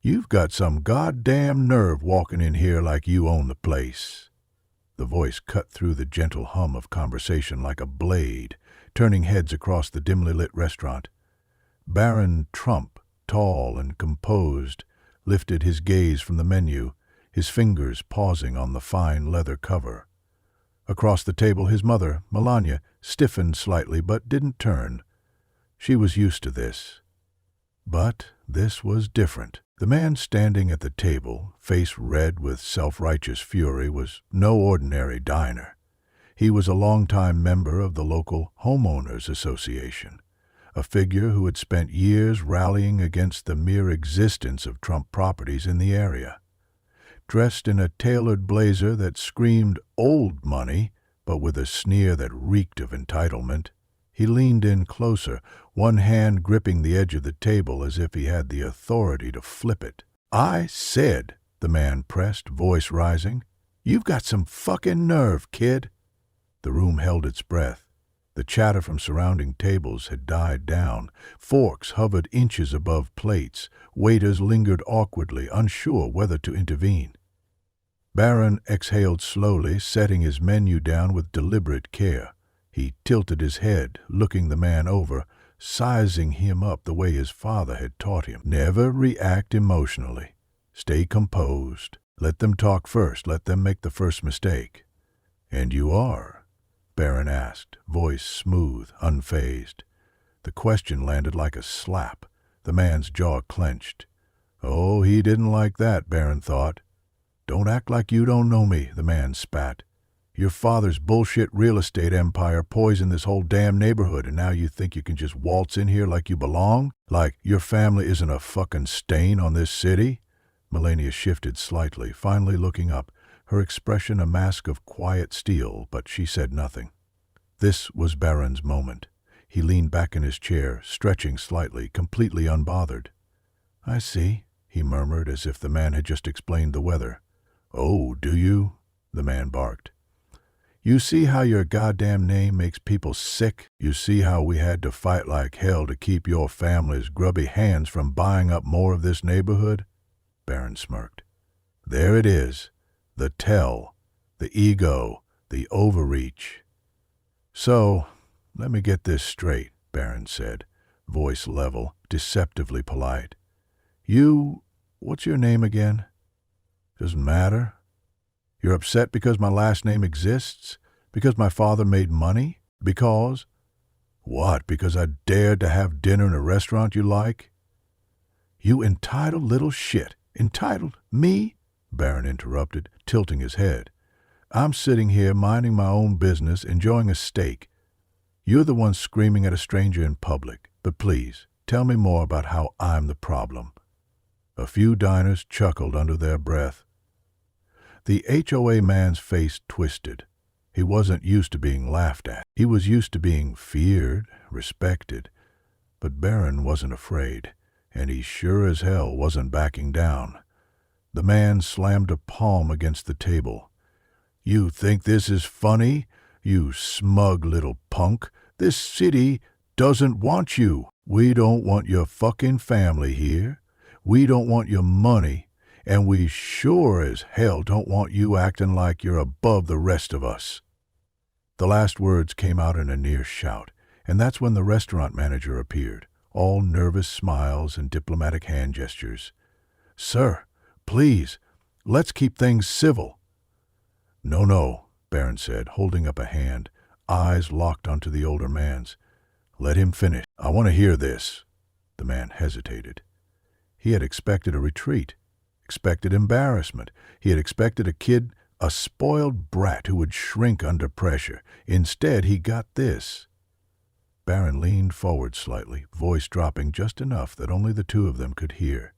You've got some goddamn nerve walking in here like you own the place." The voice cut through the gentle hum of conversation like a blade, turning heads across the dimly lit restaurant. Barron Trump, tall and composed, lifted his gaze from the menu, his fingers pausing on the fine leather cover. Across the table his mother, Melania, stiffened slightly but didn't turn. She was used to this. But this was different. The man standing at the table, face red with self-righteous fury, was no ordinary diner. He was a longtime member of the local Homeowners Association, a figure who had spent years rallying against the mere existence of Trump properties in the area. Dressed in a tailored blazer that screamed old money, but with a sneer that reeked of entitlement, he leaned in closer, one hand gripping the edge of the table as if he had the authority to flip it. "I said," the man pressed, voice rising, "you've got some fucking nerve, kid." The room held its breath. The chatter from surrounding tables had died down. Forks hovered inches above plates. Waiters lingered awkwardly, unsure whether to intervene. Barron exhaled slowly, setting his menu down with deliberate care. He tilted his head, looking the man over, sizing him up the way his father had taught him. Never react emotionally. Stay composed. Let them talk first. Let them make the first mistake. "And you are?" Barron asked, voice smooth, unfazed. The question landed like a slap. The man's jaw clenched. Oh, he didn't like that, Barron thought. "Don't act like you don't know me," the man spat. "Your father's bullshit real estate empire poisoned this whole damn neighborhood, and now you think you can just waltz in here like you belong? Like your family isn't a fucking stain on this city?" Melania shifted slightly, finally looking up, her expression a mask of quiet steel, but she said nothing. This was Barron's moment. He leaned back in his chair, stretching slightly, completely unbothered. "I see," he murmured, as if the man had just explained the weather. "Oh, do you?" the man barked. "You see how your goddamn name makes people sick? You see how we had to fight like hell to keep your family's grubby hands from buying up more of this neighborhood?" Barron smirked. "There it is. The tell, the ego, the overreach." "So, let me get this straight," Barron said, voice level, deceptively polite. What's your name again?" "Doesn't matter. You're upset because my last name exists? Because my father made money? Because—" "What, because I dared to have dinner in a restaurant you like?" "You entitled little shit. Entitled? Me?" Barron interrupted, tilting his head. "I'm sitting here minding my own business, enjoying a steak. You're the one screaming at a stranger in public. But please, tell me more about how I'm the problem." A few diners chuckled under their breath. The HOA man's face twisted. He wasn't used to being laughed at. He was used to being feared, respected. But Barron wasn't afraid, and he sure as hell wasn't backing down. The man slammed a palm against the table. "You think this is funny? You smug little punk. This city doesn't want you. We don't want your fucking family here. We don't want your money. And we sure as hell don't want you acting like you're above the rest of us." The last words came out in a near shout, and that's when the restaurant manager appeared, all nervous smiles and diplomatic hand gestures. "Sir, please, let's keep things civil." No, Barron said, holding up a hand, eyes locked onto the older man's. "Let him finish. I want to hear this." The man hesitated. He had expected a retreat, expected embarrassment. He had expected a spoiled brat who would shrink under pressure. Instead, he got this. Barron leaned forward slightly, voice dropping just enough that only the two of them could hear.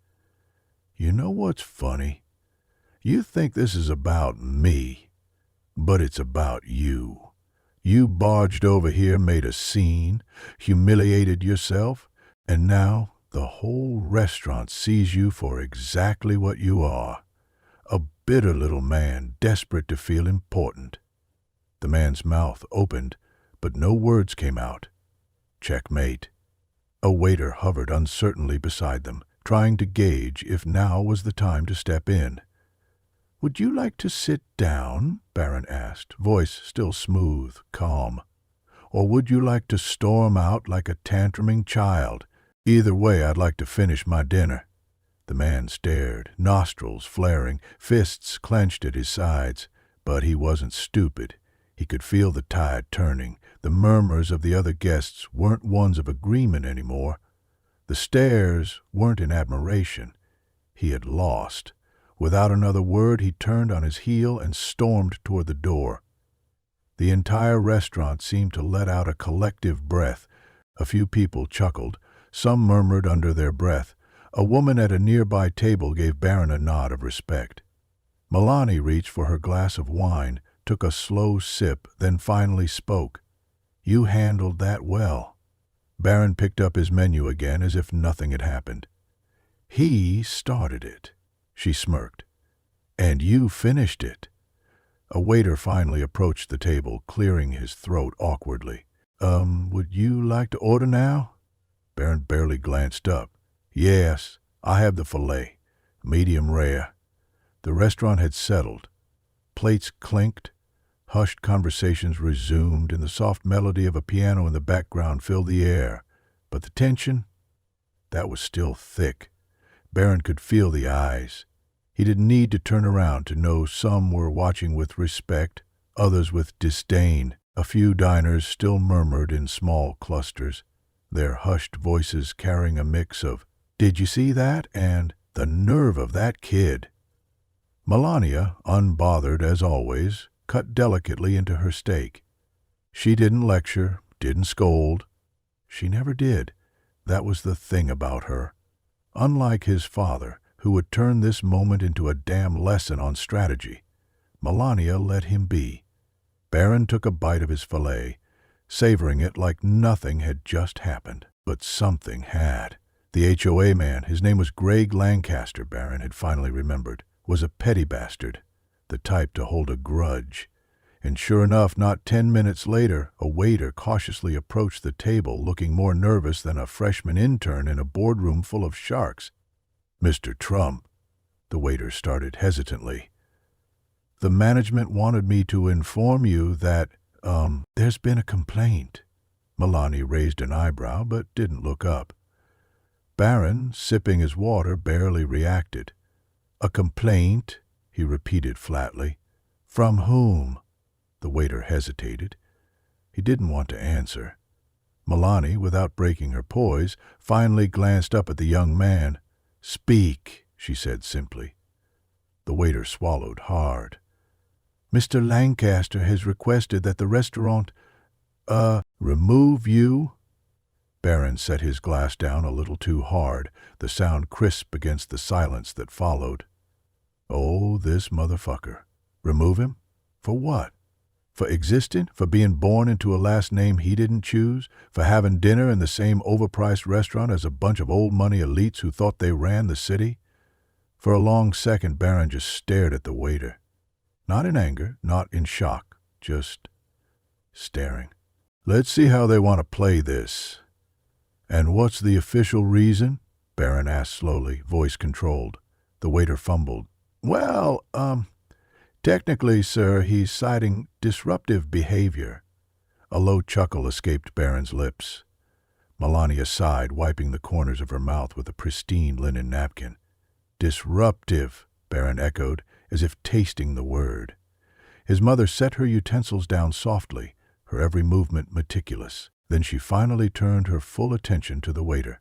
"You know what's funny? You think this is about me, but it's about you. You barged over here, made a scene, humiliated yourself, and now the whole restaurant sees you for exactly what you are. A bitter little man, desperate to feel important." The man's mouth opened, but no words came out. Checkmate. A waiter hovered uncertainly beside them, trying to gauge if now was the time to step in. "Would you like to sit down?" Barron asked, voice still smooth, calm. "Or would you like to storm out like a tantruming child? Either way, I'd like to finish my dinner." The man stared, nostrils flaring, fists clenched at his sides. But he wasn't stupid. He could feel the tide turning. The murmurs of the other guests weren't ones of agreement anymore. The stares weren't in admiration. He had lost. Without another word, he turned on his heel and stormed toward the door. The entire restaurant seemed to let out a collective breath. A few people chuckled. Some murmured under their breath. A woman at a nearby table gave Barron a nod of respect. Milani reached for her glass of wine, took a slow sip, then finally spoke. "You handled that well." Barron picked up his menu again as if nothing had happened. "He started it," she smirked. "And you finished it." A waiter finally approached the table, clearing his throat awkwardly. Would you like to order now?" Barron barely glanced up. "Yes, I have the filet, medium rare." The restaurant had settled. Plates clinked. Hushed conversations resumed, and the soft melody of a piano in the background filled the air. But the tension? That was still thick. Barron could feel the eyes. He didn't need to turn around to know some were watching with respect, others with disdain. A few diners still murmured in small clusters, their hushed voices carrying a mix of, "Did you see that?" and "The nerve of that kid." Melania, unbothered as always, cut delicately into her steak. She didn't lecture, didn't scold. She never did. That was the thing about her. Unlike his father, who would turn this moment into a damn lesson on strategy, Melania let him be. Barron took a bite of his filet, savoring it like nothing had just happened. But something had. The HOA man, his name was Greg Lancaster, Barron had finally remembered, was a petty bastard, the type to hold a grudge. And sure enough, not 10 minutes later, a waiter cautiously approached the table, looking more nervous than a freshman intern in a boardroom full of sharks. "Mr. Trump," the waiter started hesitantly. "The management wanted me to inform you that, there's been a complaint." Milani raised an eyebrow, but didn't look up. Barron, sipping his water, barely reacted. "A complaint?" he repeated flatly. "From whom?" The waiter hesitated. He didn't want to answer. Milani, without breaking her poise, finally glanced up at the young man. "Speak," she said simply. The waiter swallowed hard. "Mr. Lancaster has requested that the restaurant, remove you?" Barron set his glass down a little too hard, the sound crisp against the silence that followed. Oh, this motherfucker. Remove him? For what? For existing? For being born into a last name he didn't choose? For having dinner in the same overpriced restaurant as a bunch of old money elites who thought they ran the city? For a long second, Barron just stared at the waiter. Not in anger, not in shock, just staring. "Let's see how they want to play this." "And what's the official reason?" Barron asked slowly, voice controlled. The waiter fumbled. "Well, technically, sir, he's citing disruptive behavior." A low chuckle escaped Barron's lips. Melania sighed, wiping the corners of her mouth with a pristine linen napkin. "Disruptive," Barron echoed, as if tasting the word. His mother set her utensils down softly, her every movement meticulous. Then she finally turned her full attention to the waiter.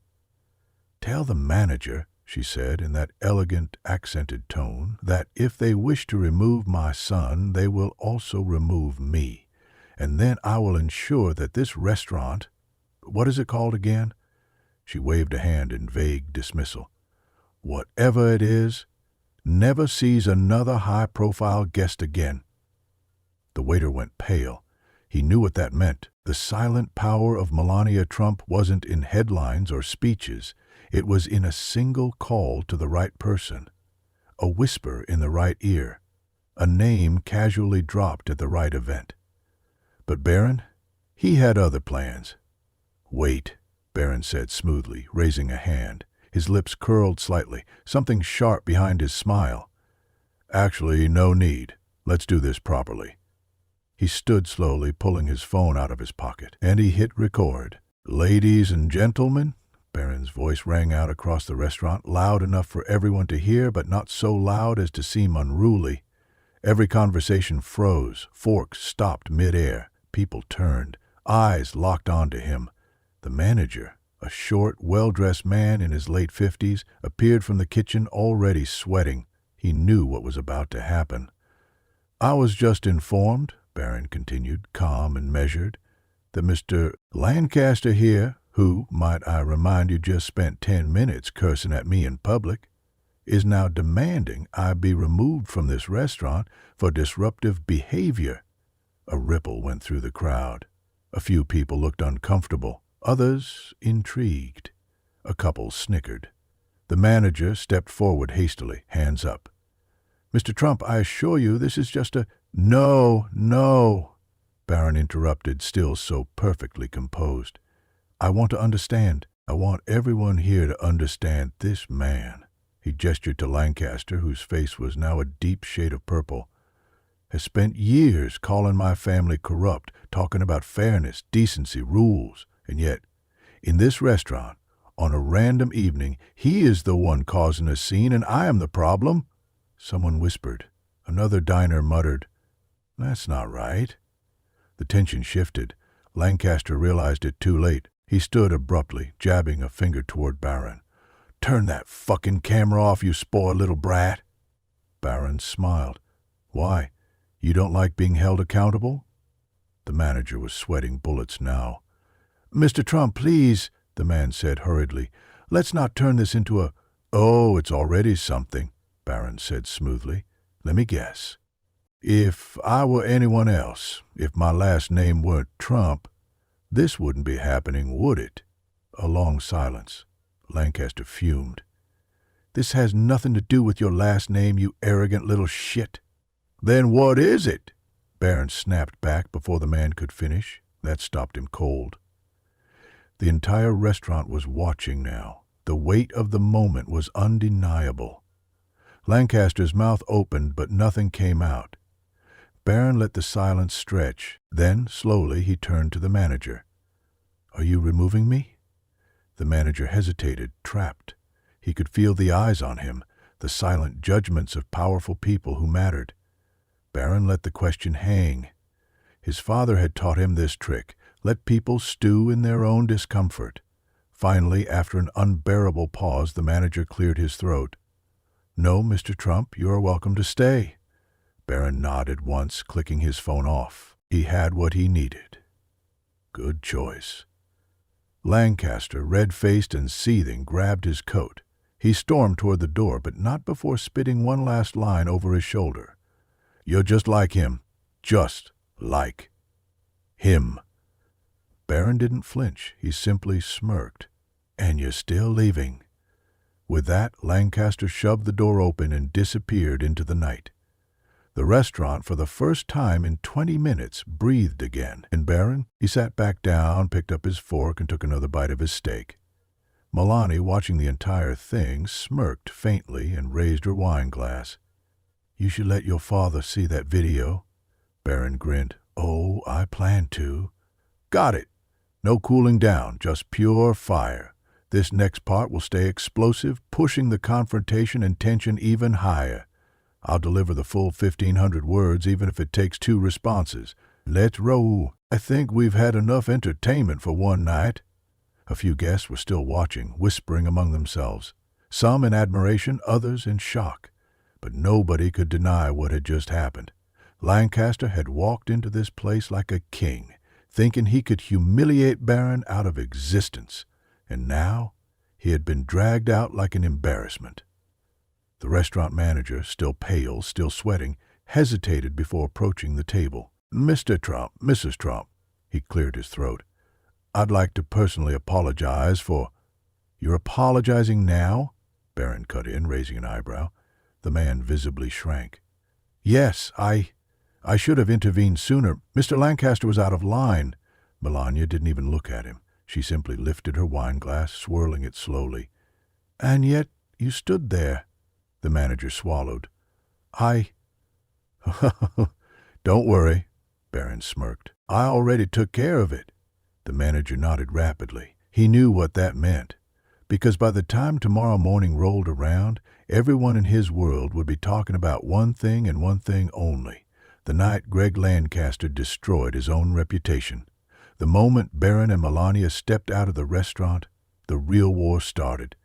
"Tell the manager," she said in that elegant, accented tone, "that if they wish to remove my son, they will also remove me. And then I will ensure that this restaurant— what is it called again?" She waved a hand in vague dismissal. "Whatever it is, never sees another high-profile guest again." The waiter went pale. He knew what that meant. The silent power of Melania Trump wasn't in headlines or speeches. It was in a single call to the right person, a whisper in the right ear, a name casually dropped at the right event. But Barron, he had other plans. "Wait," Barron said smoothly, raising a hand. His lips curled slightly, something sharp behind his smile. "Actually, no need. Let's do this properly." He stood slowly, pulling his phone out of his pocket, and he hit record. "Ladies and gentlemen," Barron's voice rang out across the restaurant, loud enough for everyone to hear, but not so loud as to seem unruly. Every conversation froze, forks stopped mid-air, people turned, eyes locked onto him. The manager, a short, well-dressed man in his late 50s, appeared from the kitchen already sweating. He knew what was about to happen. "I was just informed," Barron continued, calm and measured, "that Mr. Lancaster here, who, might I remind you, just spent 10 minutes cursing at me in public, is now demanding I be removed from this restaurant for disruptive behavior." A ripple went through the crowd. A few people looked uncomfortable, others intrigued. A couple snickered. The manager stepped forward hastily, hands up. "Mr. Trump, I assure you this is just a—" No, Barron interrupted, still so perfectly composed. "I want to understand. I want everyone here to understand this man." He gestured to Lancaster, whose face was now a deep shade of purple. "Has spent years calling my family corrupt, talking about fairness, decency, rules, and yet, in this restaurant, on a random evening, he is the one causing a scene and I am the problem." Someone whispered. Another diner muttered, "That's not right." The tension shifted. Lancaster realized it too late. He stood abruptly, jabbing a finger toward Barron. "Turn that fucking camera off, you spoiled little brat." Barron smiled. "Why? You don't like being held accountable?" The manager was sweating bullets now. "Mr. Trump, please," the man said hurriedly. "Let's not turn this into a—" "Oh, it's already something," Barron said smoothly. "Let me guess. If I were anyone else, if my last name weren't Trump, this wouldn't be happening, would it?" A long silence. Lancaster fumed. "This has nothing to do with your last name, you arrogant little shit." "Then what is it?" Barron snapped back before the man could finish. That stopped him cold. The entire restaurant was watching now. The weight of the moment was undeniable. Lancaster's mouth opened, but nothing came out. Barron let the silence stretch. Then, slowly, he turned to the manager. "Are you removing me?" The manager hesitated, trapped. He could feel the eyes on him, the silent judgments of powerful people who mattered. Barron let the question hang. His father had taught him this trick: let people stew in their own discomfort. Finally, after an unbearable pause, the manager cleared his throat. "No, Mr. Trump, you are welcome to stay." Barron nodded once, clicking his phone off. He had what he needed. Good choice. Lancaster, red-faced and seething, grabbed his coat. He stormed toward the door, but not before spitting one last line over his shoulder. "You're just like him. Just like him." Barron didn't flinch. He simply smirked. "And you're still leaving." With that, Lancaster shoved the door open and disappeared into the night. The restaurant, for the first time in 20 minutes, breathed again. And Barron, he sat back down, picked up his fork, and took another bite of his steak. Milani, watching the entire thing, smirked faintly and raised her wine glass. "You should let your father see that video." Barron grinned. "Oh, I plan to." "Got it. No cooling down, just pure fire. This next part will stay explosive, pushing the confrontation and tension even higher. I'll deliver the full 1,500 words, even if it takes 2 responses. Let's roll. I think we've had enough entertainment for one night." A few guests were still watching, whispering among themselves, some in admiration, others in shock. But nobody could deny what had just happened. Lancaster had walked into this place like a king, thinking he could humiliate Barron out of existence. And now he had been dragged out like an embarrassment. The restaurant manager, still pale, still sweating, hesitated before approaching the table. "Mr. Trump, Mrs. Trump," he cleared his throat, "I'd like to personally apologize for—" "You're apologizing now?" Barron cut in, raising an eyebrow. The man visibly shrank. "Yes, I should have intervened sooner. Mr. Lancaster was out of line." Melania didn't even look at him. She simply lifted her wine glass, swirling it slowly. And yet you stood there. The manager swallowed. I... Don't worry, Barron smirked. I already took care of it. The manager nodded rapidly. He knew what that meant, because by the time tomorrow morning rolled around, everyone in his world would be talking about one thing and one thing only: the night Greg Lancaster destroyed his own reputation. The moment Barron and Melania stepped out of the restaurant, the real war started.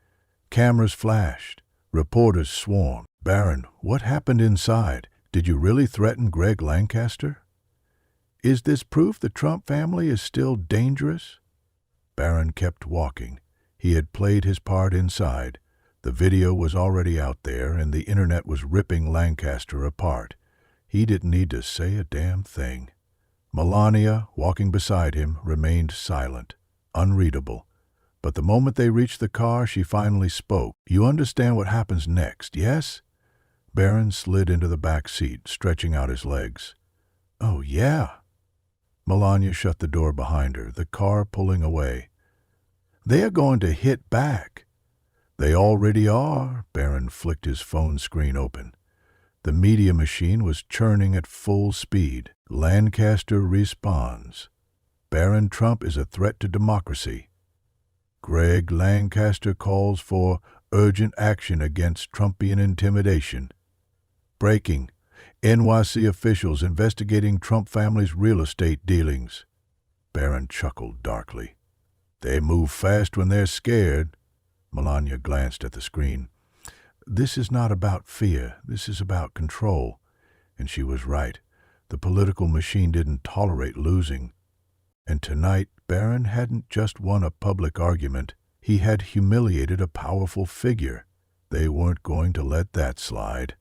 Cameras flashed. Reporters swarmed. Barron, what happened inside? Did you really threaten Greg Lancaster? Is this proof the Trump family is still dangerous? Barron kept walking. He had played his part inside. The video was already out there, and the internet was ripping Lancaster apart. He didn't need to say a damn thing. Melania, walking beside him, remained silent, unreadable. But the moment they reached the car, she finally spoke. You understand what happens next, yes? Barron slid into the back seat, stretching out his legs. Oh, yeah. Melania shut the door behind her, the car pulling away. They are going to hit back. They already are. Barron flicked his phone screen open. The media machine was churning at full speed. Lancaster responds. Barron Trump is a threat to democracy. Greg Lancaster calls for urgent action against Trumpian intimidation. Breaking. NYC officials investigating Trump family's real estate dealings. Barron chuckled darkly. They move fast when they're scared. Melania glanced at the screen. This is not about fear. This is about control. And she was right. The political machine didn't tolerate losing. And tonight, Barron hadn't just won a public argument. He had humiliated a powerful figure. They weren't going to let that slide.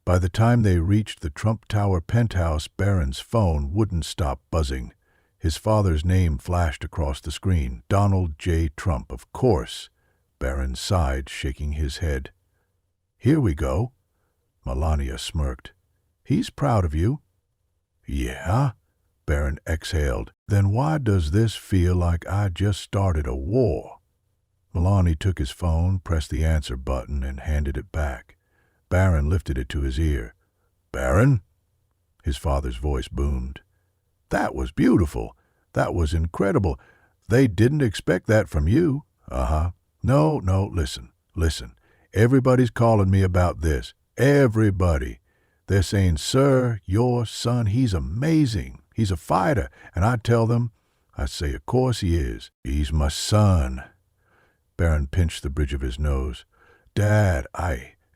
By the time they reached the Trump Tower penthouse, Barron's phone wouldn't stop buzzing. His father's name flashed across the screen. Donald J. Trump, of course. Barron sighed, shaking his head. Here we go. Melania smirked. He's proud of you. Yeah? Barron exhaled. Then why does this feel like I just started a war? Melania took his phone, pressed the answer button, and handed it back. Barron lifted it to his ear. Barron? His father's voice boomed. That was beautiful. That was incredible. They didn't expect that from you. Uh-huh. No, listen. Everybody's calling me about this. Everybody. They're saying, sir, your son, he's amazing. He's a fighter. And I tell them, I say, of course he is. He's my son. Barron pinched the bridge of his nose. Dad,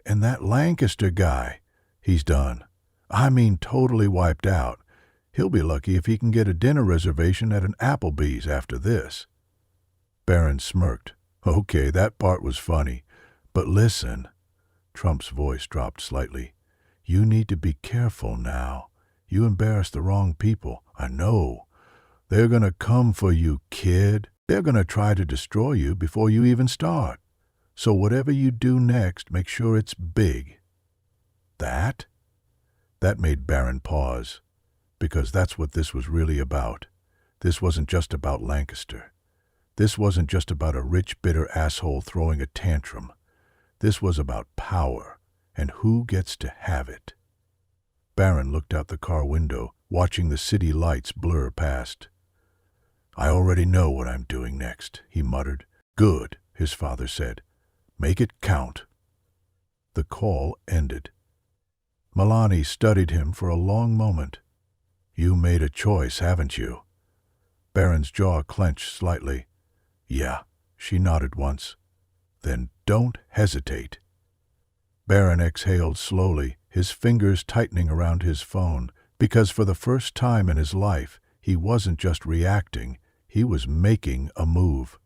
and that Lancaster guy, he's done. I mean totally wiped out. He'll be lucky if he can get a dinner reservation at an Applebee's after this. Barron smirked. Okay, that part was funny. But listen. Trump's voice dropped slightly. You need to be careful now. You embarrass the wrong people. I know. They're going to come for you, kid. They're going to try to destroy you before you even start. So whatever you do next, make sure it's big. That? That made Barron pause, because that's what this was really about. This wasn't just about Lancaster. This wasn't just about a rich, bitter asshole throwing a tantrum. This was about power, and who gets to have it. Barron looked out the car window, watching the city lights blur past. I already know what I'm doing next, he muttered. Good, his father said. Make it count. The call ended. Melania studied him for a long moment. You made a choice, haven't you? Barron's jaw clenched slightly. Yeah, she nodded once. Then don't hesitate. Barron exhaled slowly, his fingers tightening around his phone, because for the first time in his life, he wasn't just reacting, he was making a move.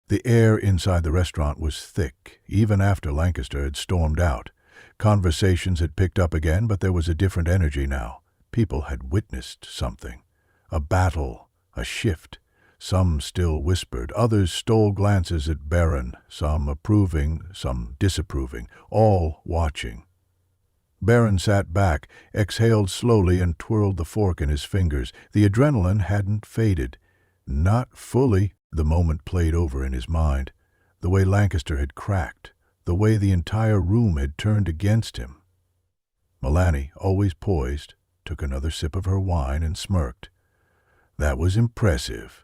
The air inside the restaurant was thick, even after Lancaster had stormed out. Conversations had picked up again, but there was a different energy now. People had witnessed something. A battle, a shift. Some still whispered, others stole glances at Barron, some approving, some disapproving, all watching. Barron sat back, exhaled slowly, and twirled the fork in his fingers. The adrenaline hadn't faded. Not fully. The moment played over in his mind. the way Lancaster had cracked, the way the entire room had turned against him. Melanie, always poised, took another sip of her wine and smirked. That was impressive.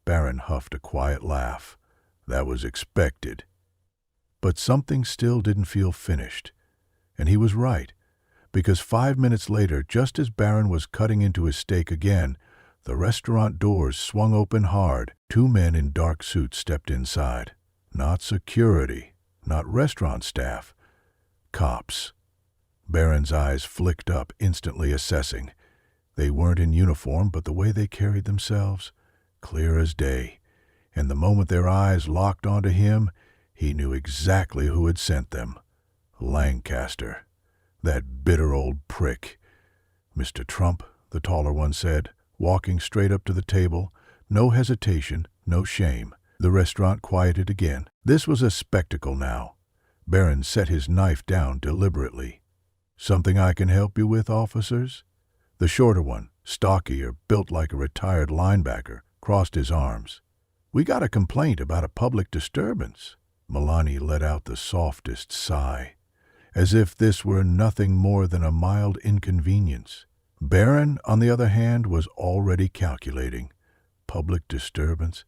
Barron huffed a quiet laugh. That was expected. But something still didn't feel finished. And he was right, because 5 minutes later, just as Barron was cutting into his steak again, the restaurant doors swung open hard. 2 men in dark suits stepped inside. Not security, not restaurant staff. Cops. Barron's eyes flicked up, instantly assessing. They weren't in uniform, but the way they carried themselves, clear as day. And the moment their eyes locked onto him, he knew exactly who had sent them. Lancaster. That bitter old prick. Mr. Trump, the taller one said, walking straight up to the table. No hesitation, no shame. The restaurant quieted again. This was a spectacle now. Barron set his knife down deliberately. Something I can help you with, officers? The shorter one, stockier, built like a retired linebacker, crossed his arms. We got a complaint about a public disturbance. Melanie let out the softest sigh, as if this were nothing more than a mild inconvenience. Barron, on the other hand, was already calculating. Public disturbance?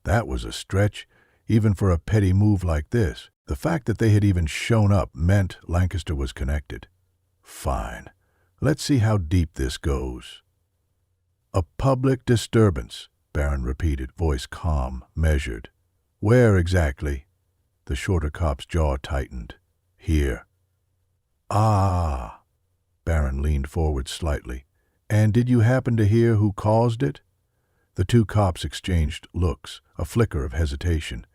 That was a stretch, even for a petty move like this. The fact that they had even shown up meant Lancaster was connected. Fine. Let's see how deep this goes. A public disturbance, Barron repeated, voice calm, measured. Where exactly? The shorter cop's jaw tightened. Here. Ah. Barron leaned forward slightly. And did you happen to hear who caused it? The 2 cops exchanged looks, a flicker of hesitation.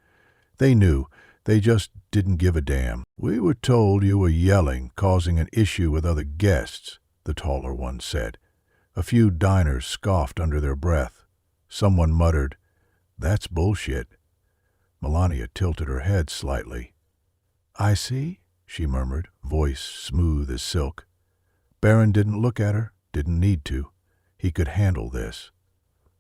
They knew. They just didn't give a damn. We were told you were yelling, causing an issue with other guests, the taller one said. A few diners scoffed under their breath. Someone muttered, That's bullshit. Melania tilted her head slightly. I see, she murmured, voice smooth as silk. Barron didn't look at her, didn't need to. He could handle this.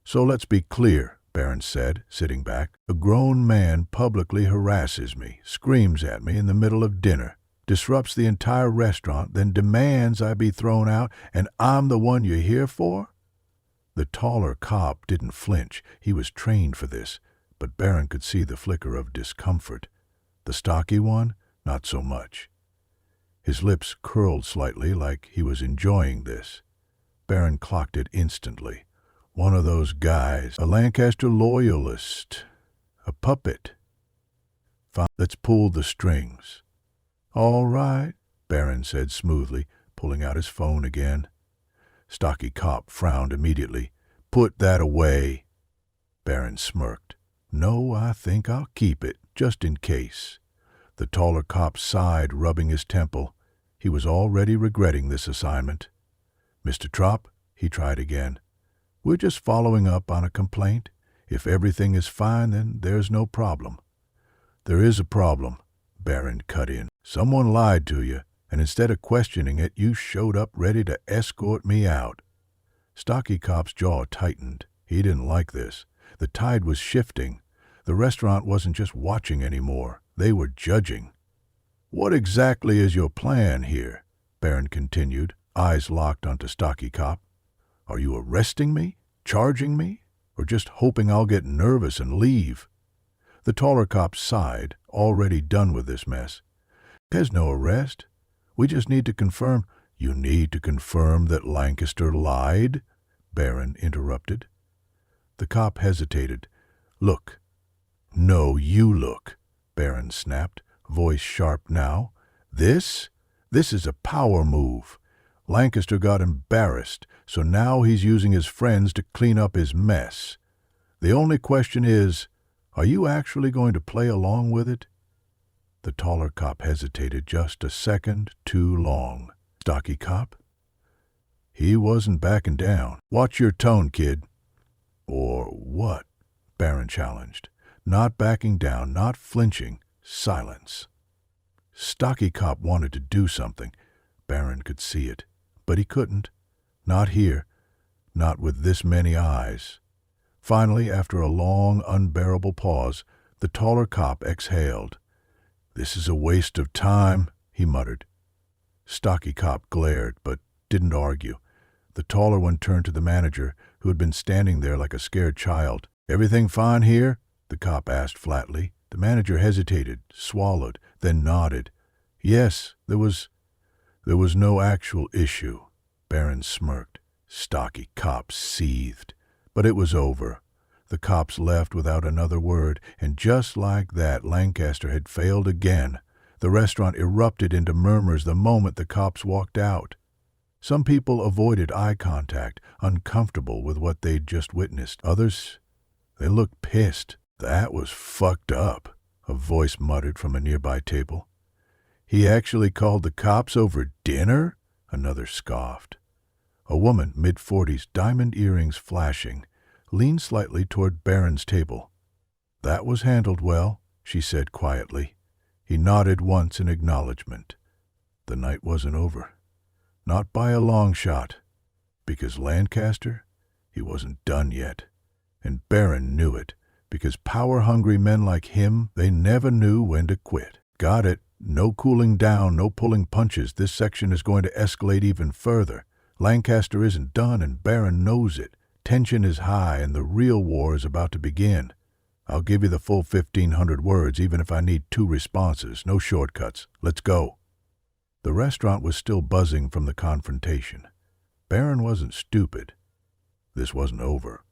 So let's be clear, Barron said, sitting back. A grown man publicly harasses me, screams at me in the middle of dinner, disrupts the entire restaurant, then demands I be thrown out, and I'm the one you're here for? The taller cop didn't flinch. He was trained for this, but Barron could see the flicker of discomfort. The stocky one, not so much. His lips curled slightly like he was enjoying this. Barron clocked it instantly. One of those guys, a Lancaster loyalist, a puppet. Fine, let's pull the strings. All right, Barron said smoothly, pulling out his phone again. Stocky cop frowned immediately. Put that away. Barron smirked. No, I think I'll keep it, just in case. The taller cop sighed, rubbing his temple. He was already regretting this assignment. Mr. Trump, he tried again. We're just following up on a complaint. If everything is fine, then there's no problem. There is a problem, Barron cut in. Someone lied to you, and instead of questioning it, you showed up ready to escort me out. Stocky Cop's jaw tightened. He didn't like this. The tide was shifting. The restaurant wasn't just watching anymore. They were judging. What exactly is your plan here? Barron continued, eyes locked onto Stocky Cop. Are you arresting me? Charging me? Or just hoping I'll get nervous and leave? The taller cop sighed, already done with this mess. There's no arrest. We just need to confirm. You need to confirm that Lancaster lied? Barron interrupted. The cop hesitated. Look. No, you look, Barron snapped, voice sharp now. This is a power move. Lancaster got embarrassed, so now he's using his friends to clean up his mess. The only question is, are you actually going to play along with it? The taller cop hesitated just a second too long. Stocky Cop? He wasn't backing down. Watch your tone, kid. Or what? Barron challenged. Not backing down, not flinching. Silence. Stocky Cop wanted to do something. Barron could see it. But he couldn't. Not here. Not with this many eyes. Finally, after a long, unbearable pause, The taller cop exhaled. "This is a waste of time," he muttered. Stocky cop glared, but didn't argue. The taller one turned to the manager, who had been standing there like a scared child. "Everything fine here?" the cop asked flatly. The manager hesitated, swallowed, then nodded. "Yes, there was no actual issue." Barron smirked. Stocky cop seethed. But it was over. The cops left without another word, and just like that, Lancaster had failed again. The restaurant erupted into murmurs the moment the cops walked out. Some people avoided eye contact, uncomfortable with what they'd just witnessed. Others, they looked pissed. "That was fucked up," a voice muttered from a nearby table. "He actually called the cops over dinner?" another scoffed. A woman, mid-40s, diamond earrings flashing, leaned slightly toward Barron's table. "That was handled well," she said quietly. He nodded once in acknowledgement. The night wasn't over. Not by a long shot. Because Lancaster, he wasn't done yet. And Barron knew it. Because power-hungry men like him, they never knew when to quit. "Got it. No cooling down, no pulling punches. This section is going to escalate even further. Lancaster isn't done, and Barron knows it. Tension is high, and the real war is about to begin. I'll give you the full 1,500 words, even if I need 2 responses. No shortcuts. Let's go." The restaurant was still buzzing from the confrontation. Barron wasn't stupid. This wasn't over.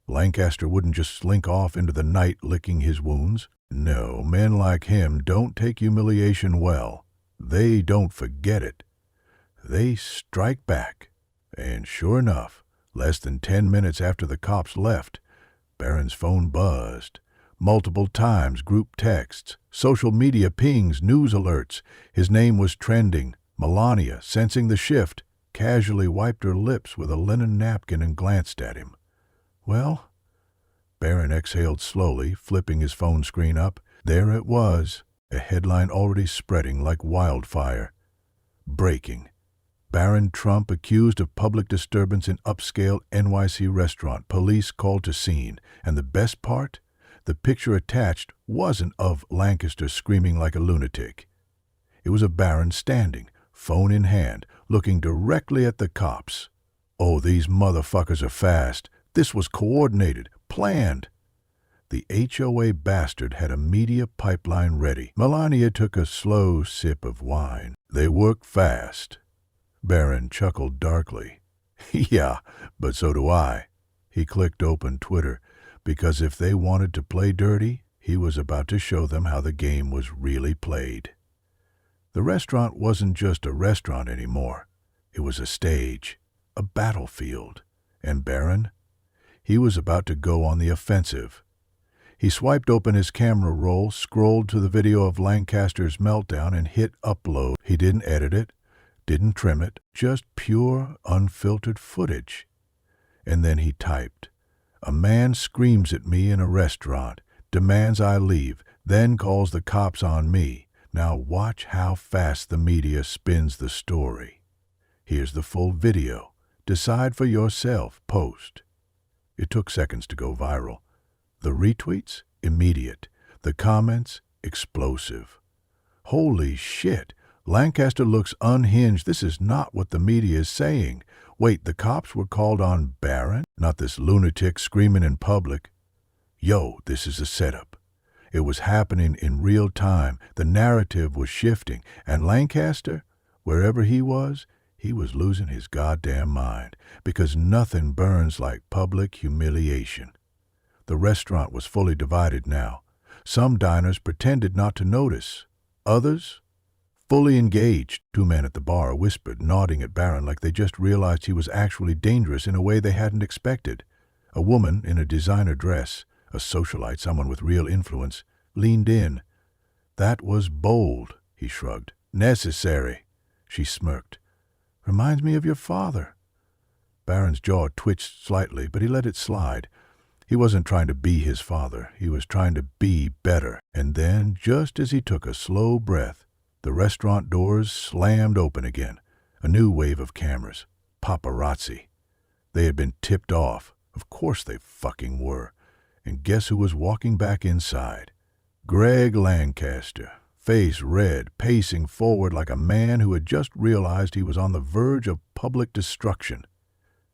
Lancaster wouldn't just slink off into the night licking his wounds. No, men like him don't take humiliation well. They don't forget it. They strike back. And sure enough, less than 10 minutes after the cops left, Barron's phone buzzed. Multiple times, group texts, social media pings, news alerts. His name was trending. Melania, sensing the shift, casually wiped her lips with a linen napkin and glanced at him. "Well?" Barron exhaled slowly, flipping his phone screen up. There it was, a headline already spreading like wildfire. Breaking. Barron Trump accused of public disturbance in upscale NYC restaurant. Police called to scene. And the best part? The picture attached wasn't of Lancaster screaming like a lunatic. It was of Barron standing, phone in hand, looking directly at the cops. Oh, these motherfuckers are fast. This was coordinated, planned. The HOA bastard had a media pipeline ready. Melania took a slow sip of wine. They work fast. Barron chuckled darkly. "Yeah, but so do I." He clicked open Twitter, because if they wanted to play dirty, he was about to show them how the game was really played. The restaurant wasn't just a restaurant anymore. It was a stage, a battlefield. And Barron? He was about to go on the offensive. He swiped open his camera roll, scrolled to the video of Lancaster's meltdown, and hit upload. He didn't edit it, didn't trim it, just pure, unfiltered footage. And then he typed, "A man screams at me in a restaurant, demands I leave, then calls the cops on me. Now watch how fast the media spins the story. Here's the full video. Decide for yourself. Post." It took seconds to go viral. The retweets? Immediate. The comments? Explosive. Holy shit! Lancaster looks unhinged. This is not what the media is saying. Wait, the cops were called on Barron? Not this lunatic screaming in public. Yo, this is a setup. It was happening in real time. The narrative was shifting. And Lancaster, wherever he was losing his goddamn mind. Because nothing burns like public humiliation. The restaurant was fully divided now. Some diners pretended not to notice. Others, fully engaged. 2 men at the bar whispered, nodding at Barron like they just realized he was actually dangerous in a way they hadn't expected. A woman in a designer dress, a socialite, someone with real influence, leaned in. "That was bold," he shrugged. "Necessary," she smirked. "Reminds me of your father." Barron's jaw twitched slightly, but he let it slide. He wasn't trying to be his father. He was trying to be better. And then, just as he took a slow breath, the restaurant doors slammed open again. A new wave of cameras. Paparazzi. They had been tipped off. Of course they fucking were. And guess who was walking back inside? Greg Lancaster, face red, pacing forward like a man who had just realized he was on the verge of public destruction.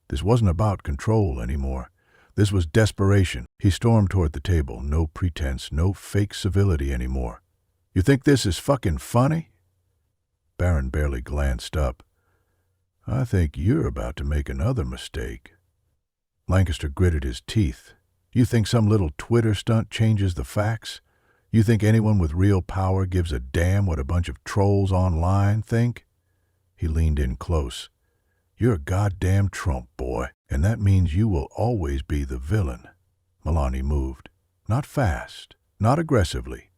This wasn't about control anymore. This was desperation. He stormed toward the table, no pretense, no fake civility anymore. "You think this is fucking funny?" Barron barely glanced up. "I think you're about to make another mistake." Lancaster gritted his teeth. "You think some little Twitter stunt changes the facts? You think anyone with real power gives a damn what a bunch of trolls online think?" He leaned in close. "You're a goddamn Trump, boy, and that means you will always be the villain." Malani moved. Not fast, not aggressively.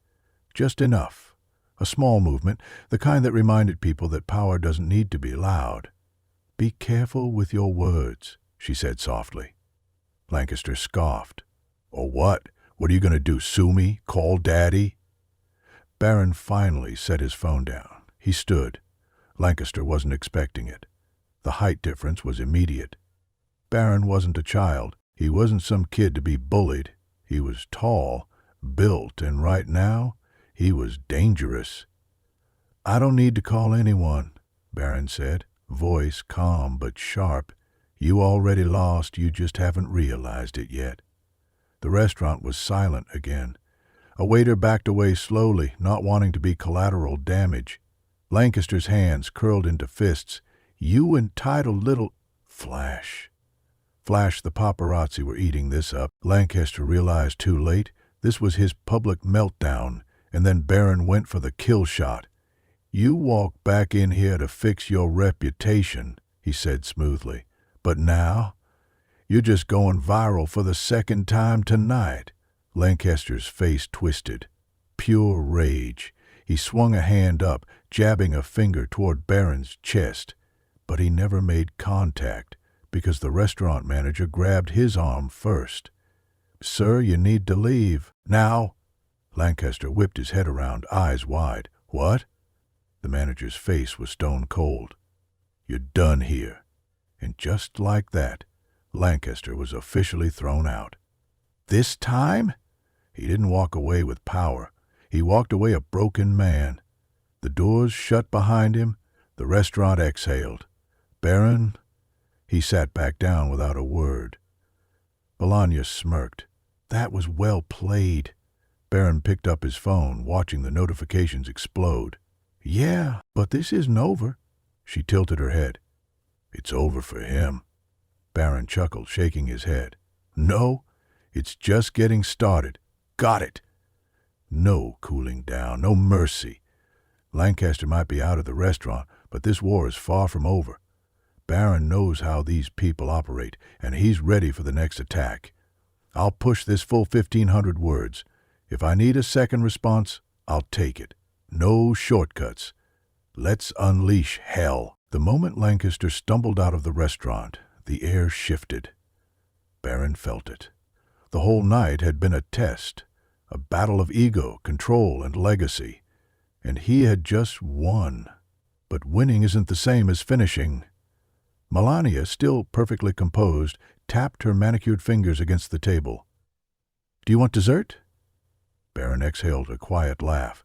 Just enough. A small movement, the kind that reminded people that power doesn't need to be loud. "Be careful with your words," she said softly. Lancaster scoffed. "Or what? What are you going to do, sue me? Call Daddy?" Barron finally set his phone down. He stood. Lancaster wasn't expecting it. The height difference was immediate. Barron wasn't a child. He wasn't some kid to be bullied. He was tall, built, and right now, he was dangerous. "I don't need to call anyone," Barron said, voice calm but sharp. "You already lost, you just haven't realized it yet." The restaurant was silent again. A waiter backed away slowly, not wanting to be collateral damage. Lancaster's hands curled into fists. "You entitled little—" Flash. Flash, the paparazzi were eating this up. Lancaster realized too late. This was his public meltdown, and then Barron went for the kill shot. "You walked back in here to fix your reputation," he said smoothly. "But now, you're just going viral for the second time tonight." Lancaster's face twisted. Pure rage. He swung a hand up, jabbing a finger toward Barron's chest. But he never made contact, because the restaurant manager grabbed his arm first. "Sir, you need to leave. Now!" Lancaster whipped his head around, eyes wide. "What?" The manager's face was stone cold. "You're done here." And just like that, Lancaster was officially thrown out. This time? He didn't walk away with power. He walked away a broken man. The doors shut behind him. The restaurant exhaled. "Barron?" He sat back down without a word. Bologna smirked. "That was well played." Barron picked up his phone, watching the notifications explode. "Yeah, but this isn't over." She tilted her head. "It's over for him." Barron chuckled, shaking his head. "No, it's just getting started. Got it." No cooling down, no mercy. Lancaster might be out of the restaurant, but this war is far from over. Barron knows how these people operate, and he's ready for the next attack. "I'll push this full 1,500 words. If I need a second response, I'll take it. No shortcuts. Let's unleash hell." The moment Lancaster stumbled out of the restaurant, the air shifted. Barron felt it. The whole night had been a test, a battle of ego, control, and legacy. And he had just won. But winning isn't the same as finishing. Melania, still perfectly composed, tapped her manicured fingers against the table. "Do you want dessert?" Barron exhaled a quiet laugh.